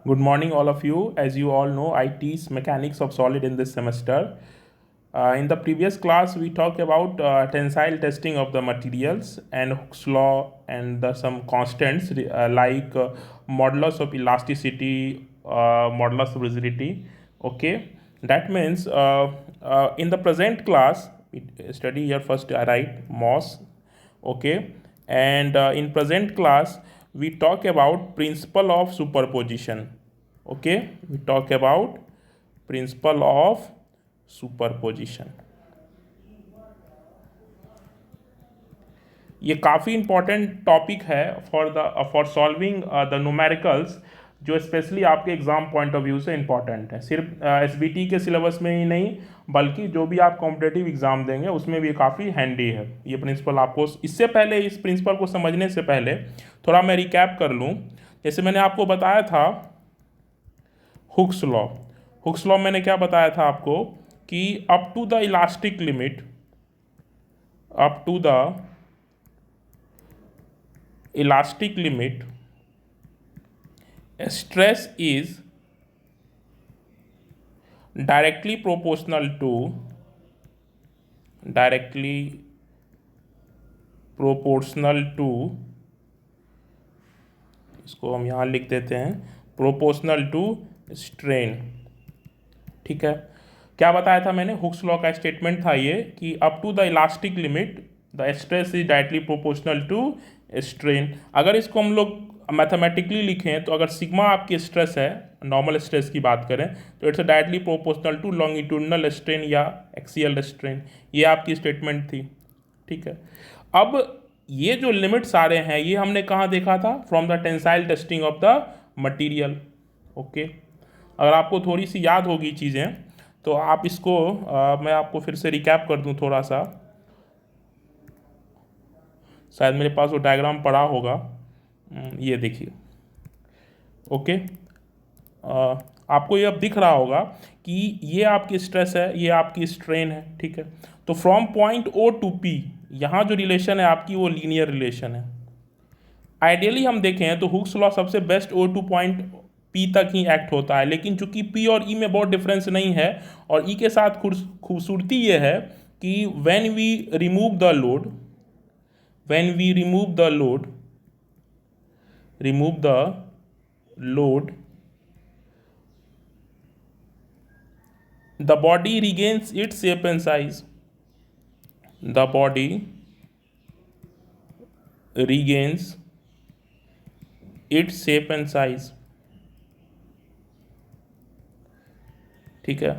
Good morning, all of you. As you all know, I teach mechanics of solid in this semester. In the previous class, we talked about tensile testing of the materials and Hooke's law and some constants like modulus of elasticity, modulus of rigidity. Okay, that means in the present class, we study here first. I write MOS. Okay, and in present class we talk about principle of superposition. Okay, we talk about principle of superposition. ये काफ़ी important topic है for solving the numericals, जो specially आपके exam point of view से important है। सिर्फ SBT के syllabus में ही नहीं, बल्कि जो भी आप कॉम्पिटेटिव एग्जाम देंगे उसमें भी काफ़ी हैंडी है ये प्रिंसिपल। आपको इससे पहले इस प्रिंसिपल को समझने से पहले थोड़ा मैं रिकैप कर लूँ। जैसे मैंने आपको बताया था हुक्स लॉ। हुक्स लॉ मैंने क्या बताया था आपको कि up to the elastic limit, up to the elastic limit, stress is directly proportional to इसको हम यहाँ लिख देते हैं प्रोपोर्शनल टू स्ट्रेन। ठीक है, क्या बताया था मैंने? हुक्स लॉ का स्टेटमेंट था ये कि up to the elastic limit the stress is directly proportional to strain. अगर इसको हम लोग मैथमेटिकली लिखें तो अगर सिग्मा आपकी स्ट्रेस है, नॉर्मल स्ट्रेस की बात करें, तो it's directly proportional to longitudinal strain या एक्सियल स्ट्रेन। ये आपकी स्टेटमेंट थी। ठीक है, अब ये जो लिमिट्स आ रहे हैं ये हमने कहाँ देखा था? From the tensile testing of the material. Okay, अगर आपको थोड़ी सी याद होगी चीज़ें तो आप इसको मैं आपको फिर से रिकैप कर दूं थोड़ा सा। शायद मेरे पास वो डायग्राम पड़ा होगा, ये देखिए। ओके, आपको ये अब दिख रहा होगा कि ये आपकी स्ट्रेस है, ये आपकी स्ट्रेन है। ठीक है, तो from point O to P यहाँ जो रिलेशन है आपकी वो लीनियर रिलेशन है। आइडियली हम देखें तो हुक्स लॉ सबसे best O to point P तक ही एक्ट होता है, लेकिन चूंकि पी और ई में बहुत डिफरेंस नहीं है और ई के साथ खूबसूरती ये है कि when we remove the load, when we remove the load, the body regains its shape and size. The body regains its shape and size. ठीक है,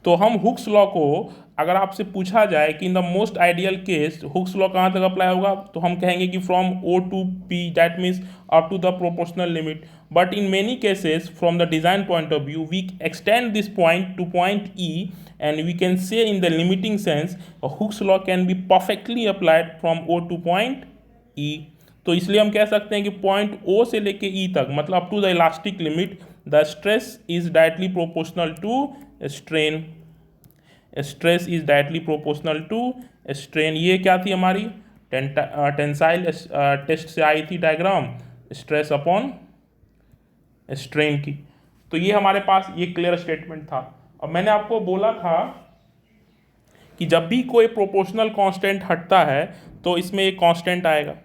तो हम हुक्स लॉ को अगर आपसे पूछा जाए कि in the most ideal case Hooke's law कहाँ तक अप्लाई होगा, तो हम कहेंगे कि from O to P, that means up to the proportional limit. But in many cases from the design point of view we extend this point to point E and we can say in the limiting sense Hooke's law can be perfectly applied from O to point E. तो इसलिए हम कह सकते हैं कि point ओ से लेके E तक, मतलब up to the elastic limit, the stress is directly proportional to strain. Stress is directly proportional to strain. ये क्या थी हमारी टेंसाइल टेस्ट से आई थी डायग्राम, स्ट्रेस अपॉन स्ट्रेन की। तो ये हमारे पास ये क्लियर स्टेटमेंट था। अब मैंने आपको बोला था कि जब भी कोई प्रोपोर्शनल कांस्टेंट हटता है तो इसमें एक कांस्टेंट आएगा।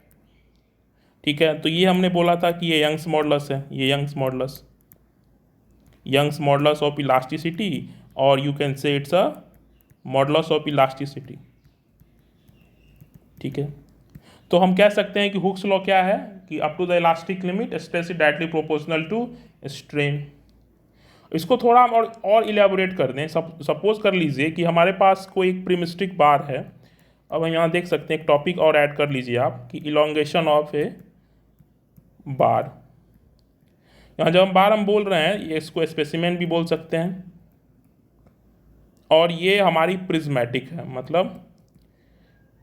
ठीक है, तो ये हमने बोला था कि ये यंग्स मॉडुलस है, ये यंग्स मॉडुलस ऑफ इलास्टिसिटी, और you can say it's a modulus of elasticity. ठीक है, तो हम कह सकते हैं कि हुक्स लॉ क्या है कि up to the elastic limit stress is directly proportional to strain. इसको थोड़ा हम और इलेबोरेट कर दें। सपोज कर लीजिए कि हमारे पास कोई एक प्रीमिस्टिक बार है। अब हम यहाँ देख सकते हैं एक टॉपिक और ऐड कर लीजिए आप कि इलोंगेशन ऑफ ए बार। यहाँ जब हम बार हम बोल रहे हैं, ये इसको स्पेसिमेन भी बोल सकते हैं, और ये हमारी प्रिज्मेटिक है। मतलब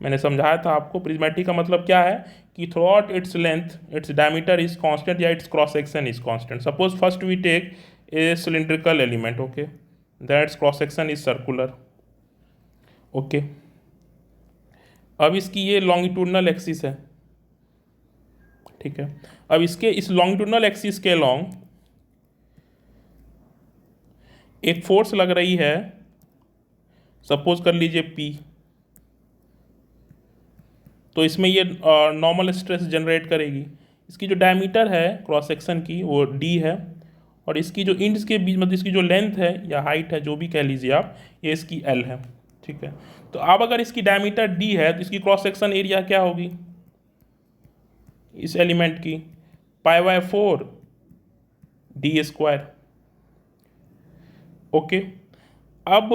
मैंने समझाया था आपको प्रिज्मेटिक का मतलब क्या है कि throughout its length its diameter is constant या its cross section is constant. Suppose first we take a cylindrical element, okay, that its cross section is circular. Okay, अब इसकी ये लॉन्गिट्यूडनल एक्सिस है। ठीक है, अब इसके इस लॉन्गिट्यूडनल एक्सिस के अलॉन्ग एक फोर्स लग रही है, सपोज कर लीजिए P, तो इसमें ये नॉर्मल स्ट्रेस जनरेट करेगी। इसकी जो डायमीटर है क्रॉस सेक्शन की वो D है, और इसकी जो इंड्स के बीच मतलब इसकी जो लेंथ है या हाइट है जो भी कह लीजिए आप, ये इसकी L है। ठीक है, तो अब अगर इसकी डायमीटर D है तो इसकी क्रॉस सेक्शन एरिया क्या होगी इस एलिमेंट की? π/4 D²। ओके, अब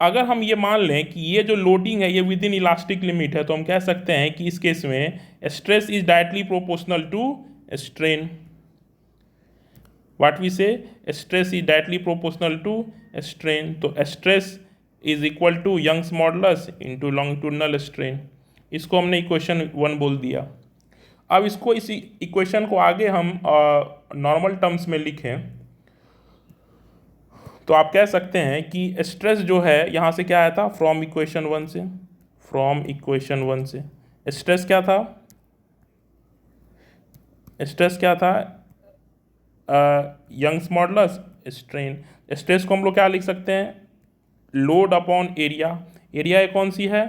अगर हम ये मान लें कि ये जो लोडिंग है ये विद इन इलास्टिक लिमिट है, तो हम कह सकते हैं कि इस केस में stress is directly proportional to strain. What we say, stress is directly proportional to strain, तो stress is equal to Young's modulus into longitudinal strain. इसको हमने इक्वेशन 1 बोल दिया। अब इसको इसी इक्वेशन को आगे हम नॉर्मल टर्म्स में लिखें तो आप कह सकते हैं कि स्ट्रेस जो है यहाँ से क्या आया था, फ्रॉम इक्वेशन 1 से, फ्रॉम इक्वेशन 1 से स्ट्रेस क्या था, स्ट्रेस क्या था, यंग्स मॉडुलस स्ट्रेन। स्ट्रेस को हम लोग क्या लिख सकते हैं, लोड अपॉन एरिया। एरिया ये कौन सी है,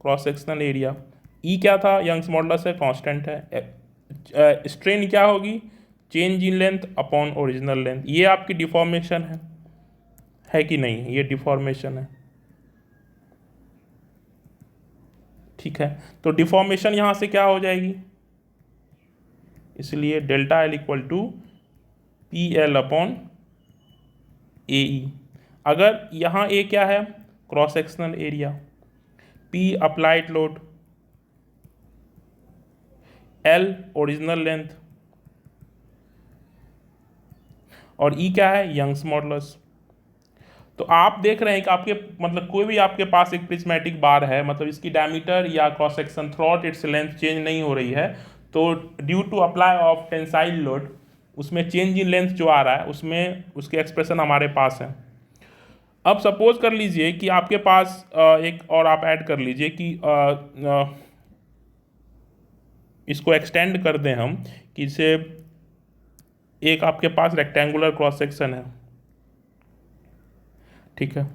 क्रॉस सेक्शनल एरिया। ई क्या था, यंग्स मॉडुलस है, कांस्टेंट है। स्ट्रेन क्या होगी, change in length upon original length. ये आपकी डिफॉर्मेशन है कि नहीं, ये डिफॉर्मेशन है। ठीक है, तो डिफॉर्मेशन यहाँ से क्या हो जाएगी, इसलिए delta L equal to PL upon AE। अगर यहाँ A क्या है, cross sectional area, P applied load, L original length, और E क्या है, यंग्स मॉडुलस। तो आप देख रहे हैं कि आपके मतलब कोई भी आपके पास एक प्रिज्मेटिक बार है, मतलब इसकी डायमीटर या cross section throughout its length change नहीं हो रही है, तो due to apply of tensile load उसमें चेंज इन लेंथ जो आ रहा है उसमें उसके एक्सप्रेशन हमारे पास है। अब सपोज कर लीजिए कि आपके पास एक और आप ऐड कर लीजिए कि इसको एक्सटेंड कर दें हम कि इसे एक आपके पास रेक्टेंगुलर क्रॉस सेक्शन है। ठीक है,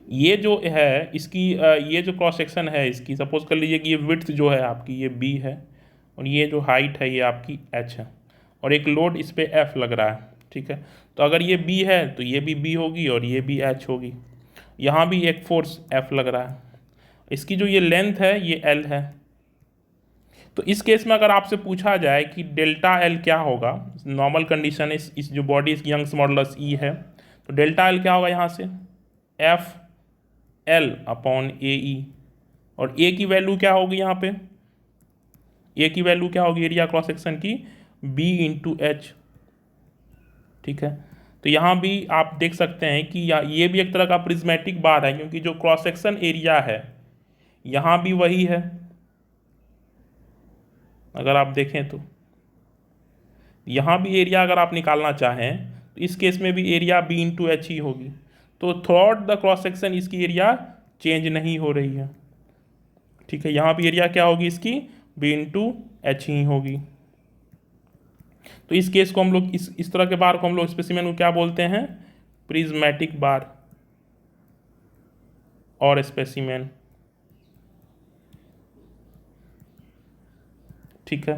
ये जो है इसकी ये जो क्रॉस सेक्शन है इसकी, सपोज कर लीजिए कि ये विड्थ जो है आपकी ये B है, और ये जो हाइट है ये आपकी H है, और एक लोड इस पे F लग रहा है। ठीक है, तो अगर ये B है तो ये भी B होगी और ये भी H होगी। यहाँ भी एक फोर्स F लग रहा है, इसकी जो ये लेंथ है ये L है। तो इस केस में अगर आपसे पूछा जाए कि डेल्टा L क्या होगा, नॉर्मल कंडीशन इस जो बॉडी इसकी यंग्स मॉडुलस E है, तो डेल्टा L क्या होगा यहाँ से, FL अपॉन AE, और A की वैल्यू क्या होगी यहाँ पे, A की वैल्यू क्या होगी एरिया क्रॉस सेक्शन की, B इंटू H। ठीक है, तो यहाँ भी आप देख सकते हैं कि ये भी एक तरह का प्रिज्मेटिक बार है, क्योंकि जो क्रॉस सेक्शन एरिया है यहाँ भी वही है। अगर आप देखें तो यहाँ भी एरिया अगर आप निकालना चाहें तो इस केस में भी एरिया B इंटू H ही होगी। तो through out the cross section इसकी एरिया चेंज नहीं हो रही है। ठीक है, यहाँ भी एरिया क्या होगी इसकी, B इंटू H ही होगी। तो इस केस को हम लोग इस तरह के बार को हम लोग स्पेसिमेन को क्या बोलते हैं, प्रिज्मेटिक बार और स्पेसिमेन। ठीक है,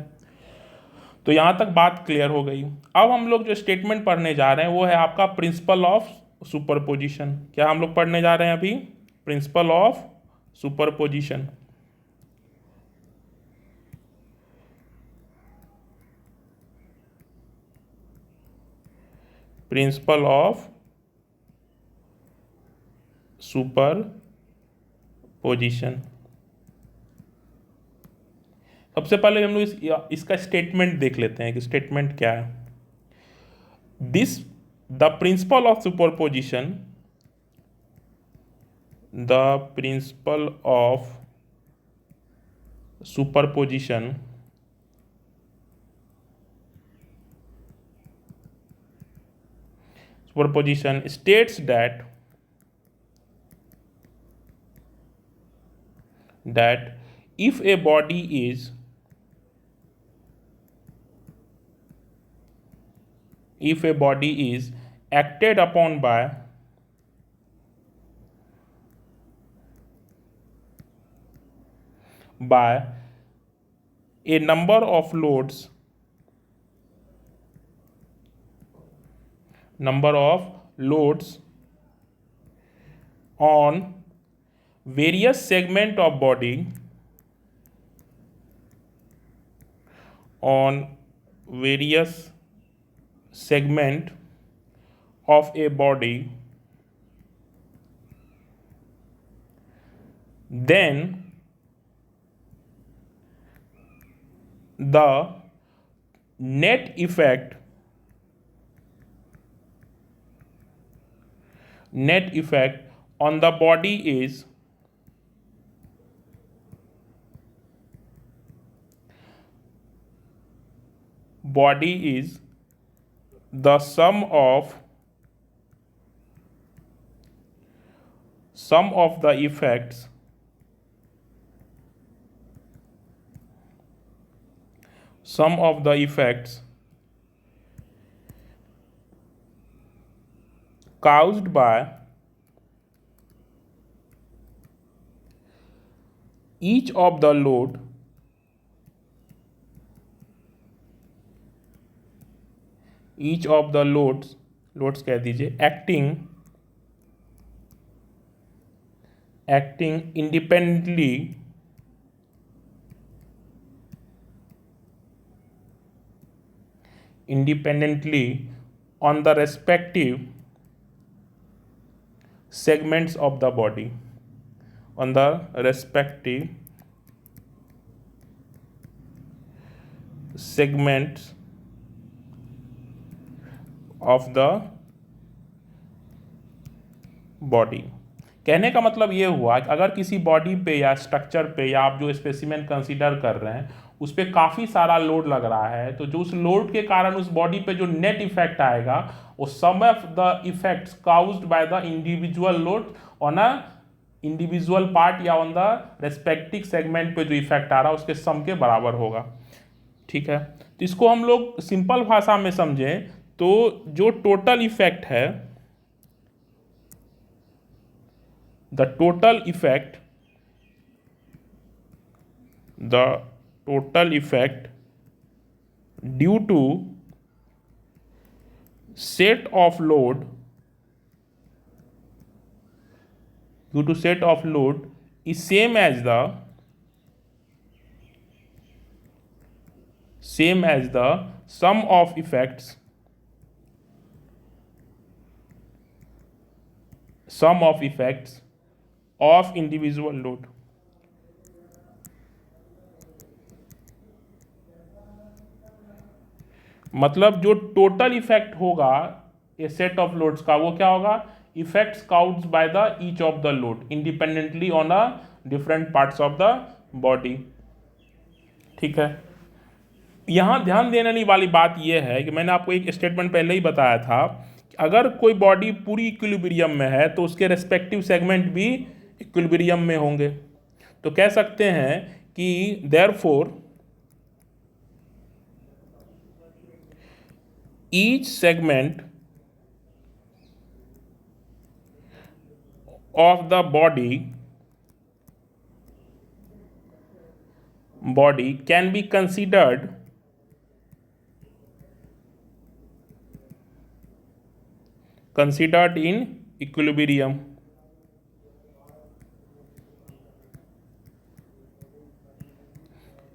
तो यहां तक बात क्लियर हो गई। अब हम लोग जो स्टेटमेंट पढ़ने जा रहे हैं वो है आपका प्रिंसिपल ऑफ सुपरपोजिशन। क्या हम लोग पढ़ने जा रहे हैं अभी, principle of superposition. Principle of superposition. सबसे पहले हम लोग इसका स्टेटमेंट देख लेते हैं कि स्टेटमेंट क्या है। This the principle of superposition, the principle of superposition states that if a body is if a body is acted upon by a number of loads on various segment of body on various segment of a body, then the net effect on the body is the sum of the effects caused by each of the loads कह दीजिए acting independently on the respective segments of the body, on the respective segments of the body. कहने का मतलब ये हुआ कि अगर किसी बॉडी पे या स्ट्रक्चर पे या आप जो स्पेसिमेन कंसीडर कर रहे हैं उस पर काफ़ी सारा लोड लग रहा है, तो जो उस लोड के कारण उस बॉडी पे जो नेट इफेक्ट आएगा वो sum of the effects caused by the individual load on a individual part या ऑन द रेस्पेक्टिव सेगमेंट पे जो इफेक्ट आ रहा है उसके सम के बराबर होगा। ठीक है, तो इसको हम लोग सिंपल भाषा में समझें तो जो टोटल इफेक्ट है, the total effect due to set of load is same as the sum of effects of individual load। मतलब जो टोटल इफेक्ट होगा ए सेट ऑफ लोड्स का वो क्या होगा, effects counts by the each of the load independently on a different parts of the body. ठीक है, यहां ध्यान देने वाली बात यह है कि मैंने आपको एक स्टेटमेंट पहले ही बताया था कि अगर कोई बॉडी पूरी इक्विलिब्रियम में है तो उसके रेस्पेक्टिव सेगमेंट भी इक्विलिब्रियम में होंगे। तो कह सकते हैं कि therefore each segment of the body can be considered in equilibrium।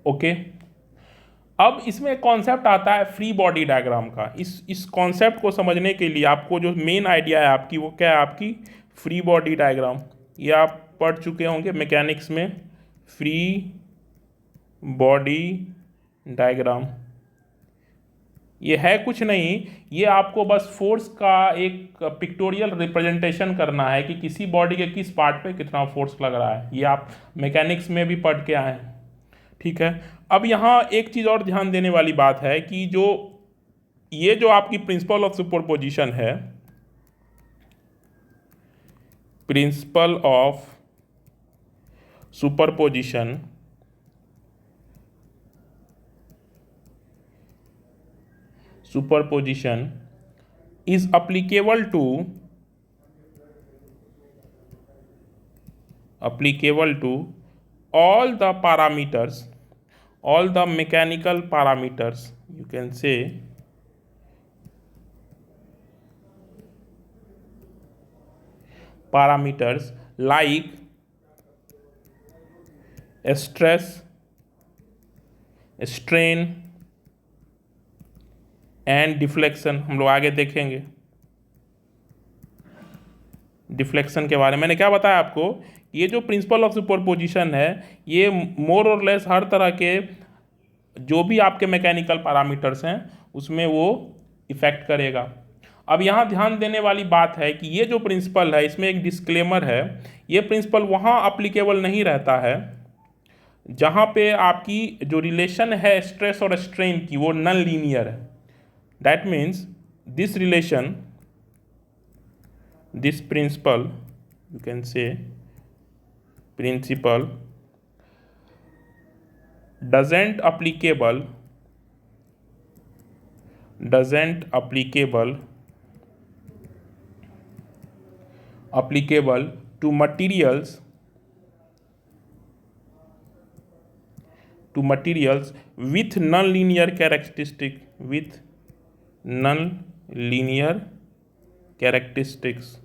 Okay, अब इसमें कॉन्सेप्ट आता है फ्री बॉडी डायग्राम का। इस कॉन्सेप्ट को समझने के लिए आपको जो मेन आइडिया है आपकी वो क्या है, आपकी फ्री बॉडी डायग्राम। ये आप पढ़ चुके होंगे मैकेनिक्स में, फ्री बॉडी डायग्राम। ये है कुछ नहीं, ये आपको बस फोर्स का एक पिक्टोरियल रिप्रेजेंटेशन करना है कि किसी बॉडी के किस पार्ट पे कितना फोर्स लग रहा है। ये आप मैकेनिक्स में भी पढ़ के आए हैं। ठीक है, अब यहाँ एक चीज़ और ध्यान देने वाली बात है कि ये जो आपकी प्रिंसिपल ऑफ सुपरपोजिशन है, principle of superposition is applicable to all the parameters, all the mechanical parameters, you can say parameters like stress, strain and deflection. हम लोग आगे देखेंगे डिफ्लेक्शन के बारे में। मैंने क्या बताया आपको, ये जो प्रिंसिपल ऑफ सुपरपोजिशन है ये मोर और लेस हर तरह के जो भी आपके मैकेनिकल पैरामीटर्स हैं उसमें वो इफेक्ट करेगा। अब यहाँ ध्यान देने वाली बात है कि ये जो प्रिंसिपल है इसमें एक डिस्क्लेमर है, ये प्रिंसिपल वहाँ अप्लीकेबल नहीं रहता है जहाँ पे आपकी जो रिलेशन है स्ट्रेस और स्ट्रेन की वो नॉन लीनियर है। That means this relation, this principle, you can say principle doesn't applicable to materials with non-linear characteristic, with non-linear characteristics।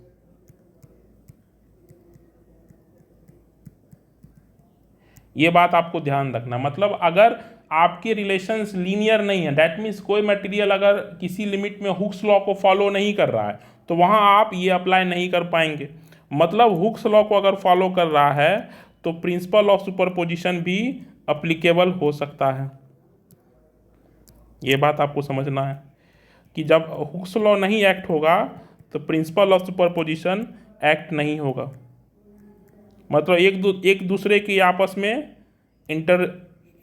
ये बात आपको ध्यान रखना, मतलब अगर आपके रिलेशंस लीनियर नहीं है, दैट मीन्स कोई मटेरियल अगर किसी लिमिट में हुक्स लॉ को फॉलो नहीं कर रहा है तो वहाँ आप ये अप्लाई नहीं कर पाएंगे। मतलब हुक्स लॉ को अगर फॉलो कर रहा है तो प्रिंसिपल ऑफ सुपरपोजिशन भी अप्लीकेबल हो सकता है। ये बात आपको समझना है कि जब हुक्स लॉ नहीं एक्ट होगा तो प्रिंसिपल ऑफ सुपरपोजिशन एक्ट नहीं होगा। मतलब एक दूसरे के आपस में इंटर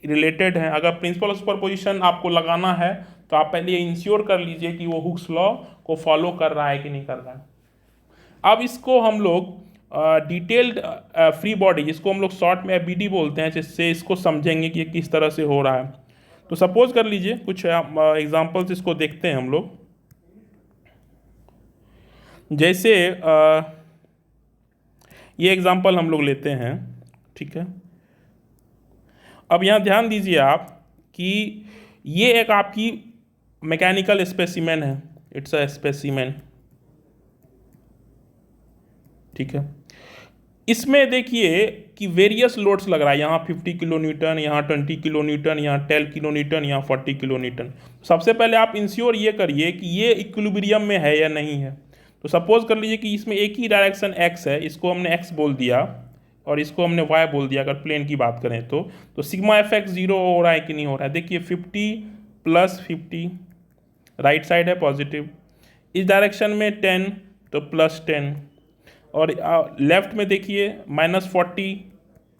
रिलेटेड हैं। अगर प्रिंसिपल ऑफ सुपरपोजिशन आपको लगाना है तो आप पहले इंश्योर कर लीजिए कि वो हुक्स लॉ को फॉलो कर रहा है कि नहीं कर रहा है। अब इसको हम लोग डिटेल्ड फ्री बॉडी, जिसको हम लोग शॉर्ट में एफबीडी बोलते हैं, जिससे इसको समझेंगे कि ये किस तरह से हो रहा है। तो सपोज कर लीजिए कुछ एग्जांपल्स इसको देखते हैं हम लोग। जैसे ये एग्जांपल हम लोग लेते हैं, ठीक है। अब यहाँ ध्यान दीजिए आप कि ये एक आपकी मैकेनिकल स्पेसिमेन है, इट्स अ स्पेसिमेन, ठीक है। इसमें देखिए कि वेरियस लोड्स लग रहा है, यहाँ 50 किलो न्यूटन, यहाँ 20 किलो न्यूटन, यहाँ 10 किलो न्यूटन, यहाँ 40 किलो न्यूटन। सबसे पहले आप इंश्योर ये करिए कि ये इक्विलिब्रियम में है या नहीं है। तो सपोज कर लीजिए कि इसमें एक ही डायरेक्शन एक्स है, इसको हमने एक्स बोल दिया और इसको हमने वाई बोल दिया अगर प्लेन की बात करें तो सिग्मा एफ एक्स 0 हो रहा है कि नहीं हो रहा है। देखिए 50 + 50 राइट साइड है पॉजिटिव, इस डायरेक्शन में 10 तो +10, और लेफ्ट में देखिए -40,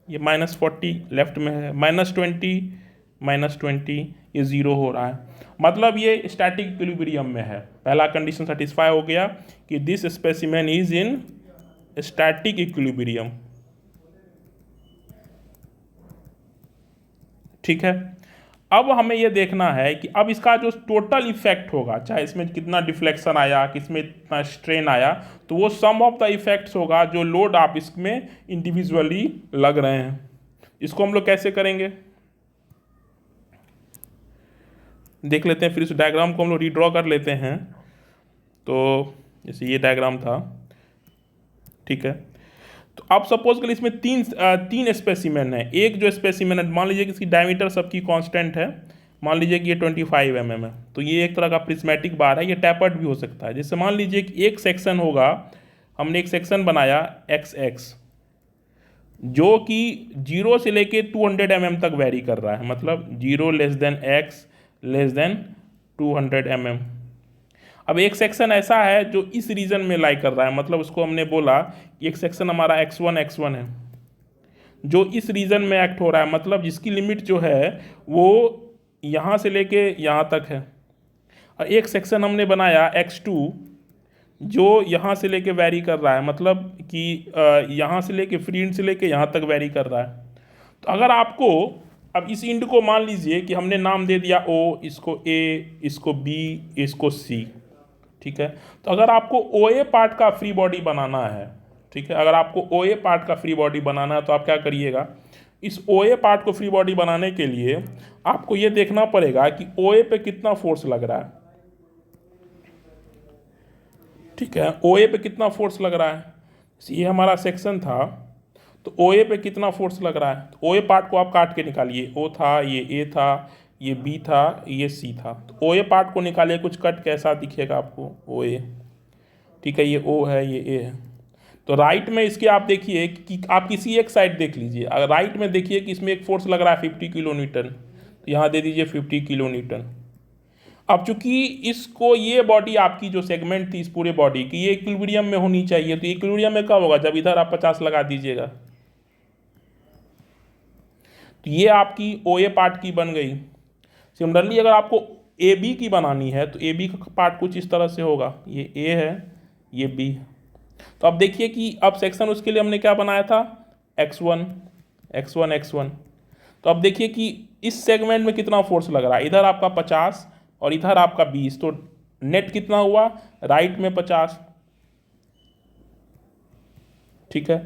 ये -40 लेफ्ट में है, -20 ये 0 हो रहा है। मतलब ये स्टैटिक इक्विलिब्रियम में है। पहला कंडीशन सेटिस्फाई हो गया कि this specimen is in static equilibrium, ठीक है। अब हमें यह देखना है कि अब इसका जो टोटल इफेक्ट होगा, चाहे इसमें कितना डिफ्लेक्शन आया, किसमें इतना स्ट्रेन आया, तो वो सम ऑफ द इफेक्ट्स होगा जो लोड आप इसमें इंडिविजुअली लग रहे हैं। इसको हम लोग कैसे करेंगे देख लेते हैं। फिर इस डायग्राम को हम लोग रीड्रॉ कर लेते हैं। तो जैसे ये डायग्राम था, ठीक है। तो अब सपोज करिए इसमें तीन स्पेसिमेन है। एक जो स्पेसिमेन है, मान लीजिए कि इसकी डायमीटर सबकी कांस्टेंट है, मान लीजिए कि ये 25 mm है, तो ये एक तरह का प्रिज्मेटिक बार है, ये टैपर्ड भी हो सकता है। जैसे मान लीजिए कि एक सेक्शन होगा, हमने एक सेक्शन बनाया XX जो कि 0 से लेके 200 mm तक वेरी कर रहा है, मतलब 0 < x < 200 mm। अब एक सेक्शन ऐसा है जो इस रीजन में लाई कर रहा है, मतलब उसको हमने बोला कि एक सेक्शन हमारा x1 है जो इस रीजन में एक्ट हो रहा है, मतलब जिसकी लिमिट जो है वो यहाँ से लेके यहाँ तक है। और एक सेक्शन हमने बनाया x2 जो यहाँ से लेके वेरी कर रहा है, मतलब कि यहाँ से लेके फ्री इंड से लेके यहाँ तक वेरी कर रहा है। तो अगर आपको अब इस इंड को मान लीजिए कि हमने नाम दे दिया O, इसको A, इसको B, इसको C, ठीक है। तो अगर आपको ओ ए पार्ट का फ्री बॉडी बनाना है, ठीक है, अगर आपको ओ ए पार्ट का फ्री बॉडी बनाना है तो आप क्या करिएगा, इस ओ ए पार्ट को फ्री बॉडी बनाने के लिए आपको ये देखना पड़ेगा कि ओ ए पे कितना फोर्स लग रहा है, ठीक है, ओ ए पे कितना फोर्स लग रहा है। ये हमारा सेक्शन था, तो ओ ए पे कितना फोर्स लग रहा है, तो ओ ए पार्ट को आप काट के निकालिए, ओ था, ये ए था, ये बी था, ये सी था, तो ओ ए पार्ट को निकालिए, कुछ कट कैसा दिखेगा आपको, ओ ए, ठीक है, ये ओ है, ये ए है। तो राइट में इसके आप देखिए कि आप किसी एक साइड देख लीजिए, अगर राइट में देखिए कि इसमें एक फोर्स लग रहा है 50 किलो न्यूटन, तो यहाँ दे दीजिए 50 किलो न्यूटन। अब चूंकि इसको ये बॉडी आपकी जो सेगमेंट थी इस पूरे बॉडी की ये इक्विलिब्रियम में होनी चाहिए, तो इक्विलिब्रियम में कब होगा, जब इधर आप 50 लगा दीजिएगा। तो ये आपकी ओ ए पार्ट की बन गई। सिमिलरली अगर आपको ए बी की बनानी है तो ए बी का पार्ट कुछ इस तरह से होगा, ये ए है, ये बी है। तो अब देखिए कि अब सेक्शन उसके लिए हमने क्या बनाया था, x1 x1 x1। तो अब देखिए कि इस सेगमेंट में कितना फोर्स लग रहा है, इधर आपका 50 और इधर आपका 20, तो नेट कितना हुआ, राइट में 50, ठीक है।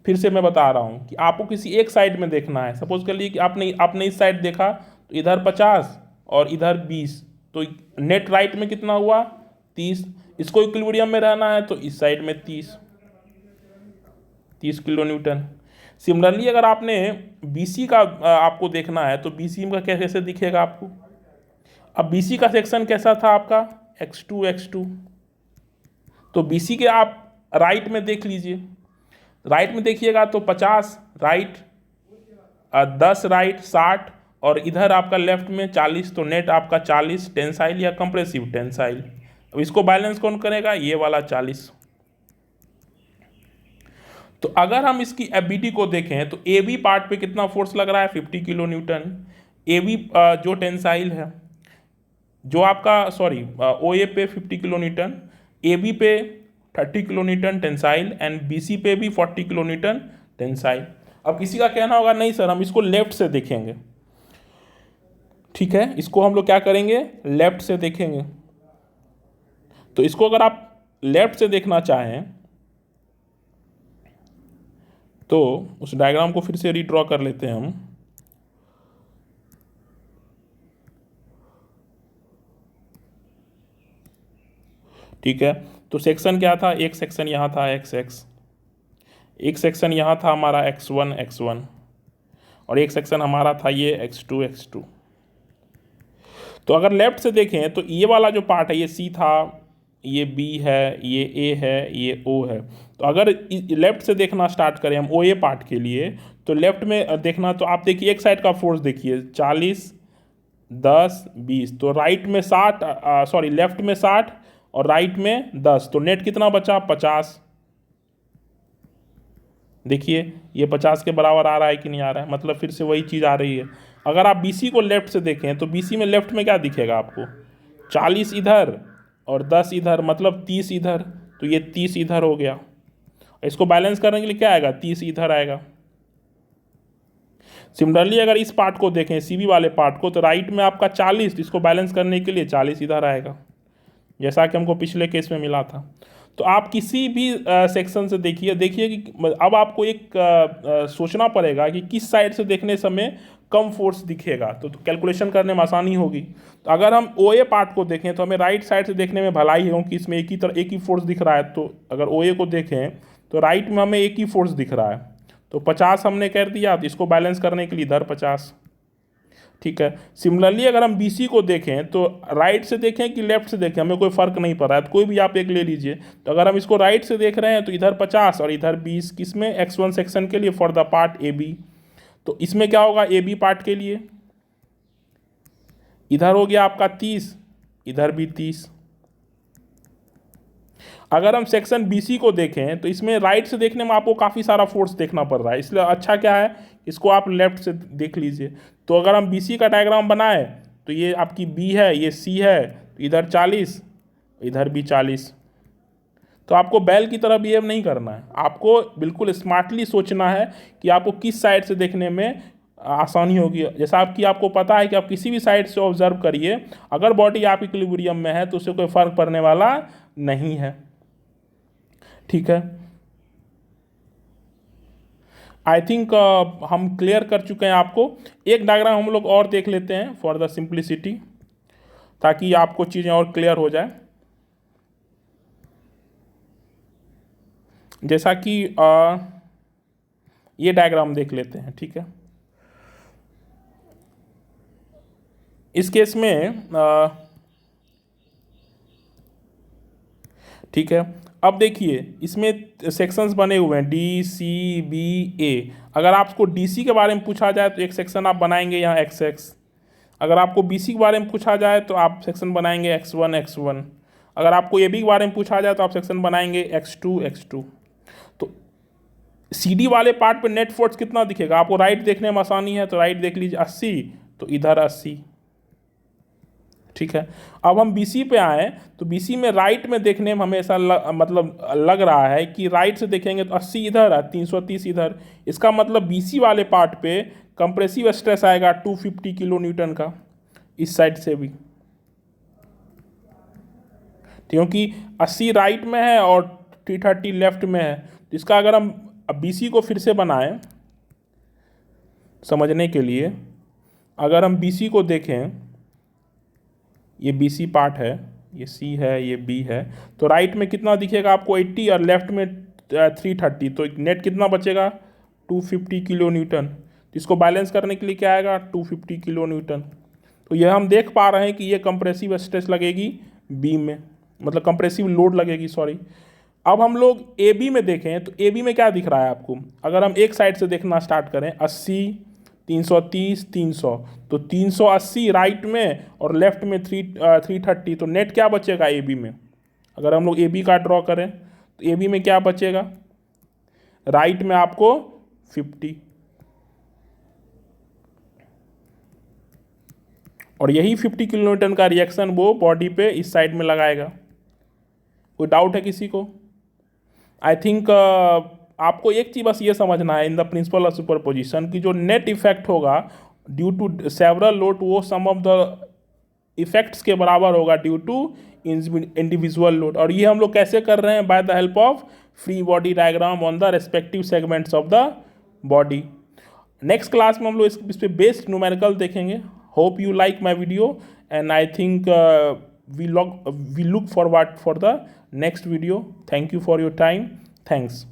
फिर से मैं बता रहा हूँ कि आपको किसी एक साइड में देखना है, सपोज कर लिए कि आपने इस साइड देखा तो इधर 50 और इधर 20, तो नेट राइट में कितना हुआ 30। इसको इक्विलिब्रियम में रहना है तो इस साइड में 30 किलो न्यूटन। सिमिलरली अगर आपने BC का आपको देखना है तो BC का कैसे दिखेगा आपको, अब BC का सेक्शन कैसा था आपका x2 तो BC के आप राइट में देख लीजिए, राइट में देखिएगा तो 50 राइट, 10 राइट 60 और इधर आपका लेफ्ट में 40, तो नेट आपका 40 टेंसाइल या कंप्रेसिव टेंसाइल। अब इसको बैलेंस कौन करेगा, ये वाला 40। तो अगर हम इसकी एफबीटी को देखें तो ए बी पार्ट पे कितना फोर्स लग रहा है 50 किलो न्यूटन, ए बी जो टेंसाइल है जो आपका सॉरी ओ ए पे 50 किलो न्यूटन, ए बी पे 30 kilo newton tensile and B C पे भी 40 किलो न्यूटन टेंसाइल। अब किसी का कहना होगा नहीं सर हम इसको लेफ्ट से देखेंगे, ठीक है, इसको हम लोग क्या करेंगे लेफ्ट से देखेंगे। तो इसको अगर आप लेफ्ट से देखना चाहें तो उस डायग्राम को फिर से रीड्रॉ कर लेते हैं हम। ठीक है, तो सेक्शन क्या था, एक सेक्शन यहाँ था x, एक सेक्शन यहाँ था हमारा x1 और एक सेक्शन हमारा था ये x2। तो अगर लेफ्ट से देखें तो ये वाला जो पार्ट है ये C था, ये B है, ये A है, ये O है। तो अगर लेफ्ट से देखना स्टार्ट करें हम ओ ए पार्ट के लिए तो लेफ्ट में देखना तो आप देखिए एक साइड का फोर्स देखिए 40 10 20, तो राइट में 60 सॉरी लेफ्ट में 60 और राइट में 10, तो नेट कितना बचा 50। देखिए ये 50 के बराबर आ रहा है कि नहीं आ रहा है, मतलब फिर से वही चीज़ आ रही है। अगर आप BC को लेफ्ट से देखें तो BC में लेफ्ट में क्या दिखेगा आपको 40 इधर और 10 इधर, मतलब 30 इधर, तो ये 30 इधर हो गया। इसको बैलेंस करने के लिए क्या आएगा 30 इधर आएगा। सिमिलरली अगर इस पार्ट को देखें CB वाले पार्ट को तो राइट में आपका 40, इसको बैलेंस करने के लिए 40 इधर आएगा, जैसा कि हमको पिछले केस में मिला था। तो आप किसी भी सेक्शन से देखिए कि अब आपको एक सोचना पड़ेगा कि किस साइड से देखने समय कम फोर्स दिखेगा, तो कैलकुलेशन करने में आसानी होगी। तो अगर हम OA पार्ट को देखें तो हमें राइट साइड से देखने में भलाई हो कि इसमें एक ही फोर्स दिख रहा है। तो अगर OA को देखें तो राइट में हमें एक ही फोर्स दिख रहा है, तो 50 हमने कर दिया, तो इसको बैलेंस करने के लिए इधर 50, ठीक है। सिमिलरली अगर हम BC को देखें तो राइट से देखें कि लेफ्ट से देखें हमें कोई फ़र्क नहीं पड़ रहा है, तो कोई भी आप एक ले लीजिए। तो अगर हम इसको राइट से देख रहे हैं तो इधर 50 और इधर 20, किसमें x1 सेक्शन के लिए फॉर द पार्ट AB। तो इसमें क्या होगा AB पार्ट के लिए इधर हो गया आपका 30, इधर भी 30। अगर हम सेक्शन BC को देखें तो इसमें राइट से देखने में आपको काफ़ी सारा फोर्स देखना पड़ रहा है, इसलिए अच्छा क्या है इसको आप लेफ्ट से देख लीजिए। तो अगर हम BC का डायग्राम बनाए तो ये आपकी B है, ये C है, तो इधर 40 इधर भी 40। तो आपको बैल की तरह बिहेव नहीं करना है, आपको बिल्कुल स्मार्टली सोचना है कि आपको किस साइड से देखने में आसानी होगी। जैसा आपको पता है कि आप किसी भी साइड से ऑब्जर्व करिए, अगर बॉडी आप इक्विलिब्रियम में है तो उससे कोई फर्क पड़ने वाला नहीं है। ठीक है, आई थिंक हम क्लियर कर चुके हैं आपको। एक डायग्राम हम लोग और देख लेते हैं फॉर द सिंप्लिसिटी, ताकि आपको चीज़ें और क्लियर हो जाए। जैसा कि ये डायग्राम देख लेते हैं। ठीक है, इस केस में ठीक है, अब देखिए इसमें सेक्शंस बने हुए हैं डी सी बी ए। अगर आपको डी सी के बारे में पूछा जाए तो एक सेक्शन आप बनाएंगे यहाँ एक्स एक्स। अगर आपको बी सी के बारे में पूछा जाए तो आप सेक्शन बनाएंगे एक्स वन एक्स वन। अगर आपको ए बी के बारे में पूछा जाए तो आप सेक्शन बनाएंगे एक्स टू एक्स टू। तो सी डी वाले पार्ट पे नेट फोर्स कितना दिखेगा आपको? राइट देखने में आसानी है तो राइट देख लीजिए 80, तो इधर 80। ठीक है, अब हम BC पे आए तो BC में राइट में देखने में हमें ऐसा मतलब लग रहा है कि राइट से देखेंगे तो 80 इधर है, 330 इधर। इसका मतलब BC वाले पार्ट पे कंप्रेसिव स्ट्रेस आएगा 250 किलो न्यूटन का इस साइड से भी, क्योंकि 80 राइट में है और 330 लेफ्ट में है। तो इसका अगर हम BC को फिर से बनाएं समझने के लिए, अगर हम BC को देखें, ये BC पार्ट है, ये C है, ये B है, तो राइट में कितना दिखेगा आपको 80 और लेफ्ट में 330, तो नेट कितना बचेगा 250 किलो न्यूटन। तो इसको बैलेंस करने के लिए क्या आएगा 250 किलो न्यूटन। तो यह हम देख पा रहे हैं कि ये कंप्रेसिव स्ट्रेस लगेगी B में, मतलब कंप्रेसिव लोड लगेगी, सॉरी। अब हम लोग AB में देखें तो AB में क्या दिख रहा है आपको? अगर हम एक साइड से देखना स्टार्ट करें 80 330 300, तो 380 राइट में और लेफ्ट में 330, तो नेट क्या बचेगा AB में? अगर हम लोग AB का ड्रॉ करें तो AB में क्या बचेगा? राइट में आपको 50, और यही 50 किलोन्यूटन का रिएक्शन वो बॉडी पे इस साइड में लगाएगा। कोई डाउट है किसी को? आई थिंक आपको एक चीज़ बस ये समझना है in the principle of superposition की जो नेट इफेक्ट होगा ड्यू टू सेवरल लोड, वो सम ऑफ द इफेक्ट्स के बराबर होगा ड्यू टू इंडिविजुअल लोड। और ये हम लोग कैसे कर रहे हैं? By the help of free body diagram on the respective segments of the body. Next class में हम लोग इस पे बेस्ड न्यूमेरिकल देखेंगे। Hope you like my video and I think we look forward for the next video. Thank you for your time. Thanks.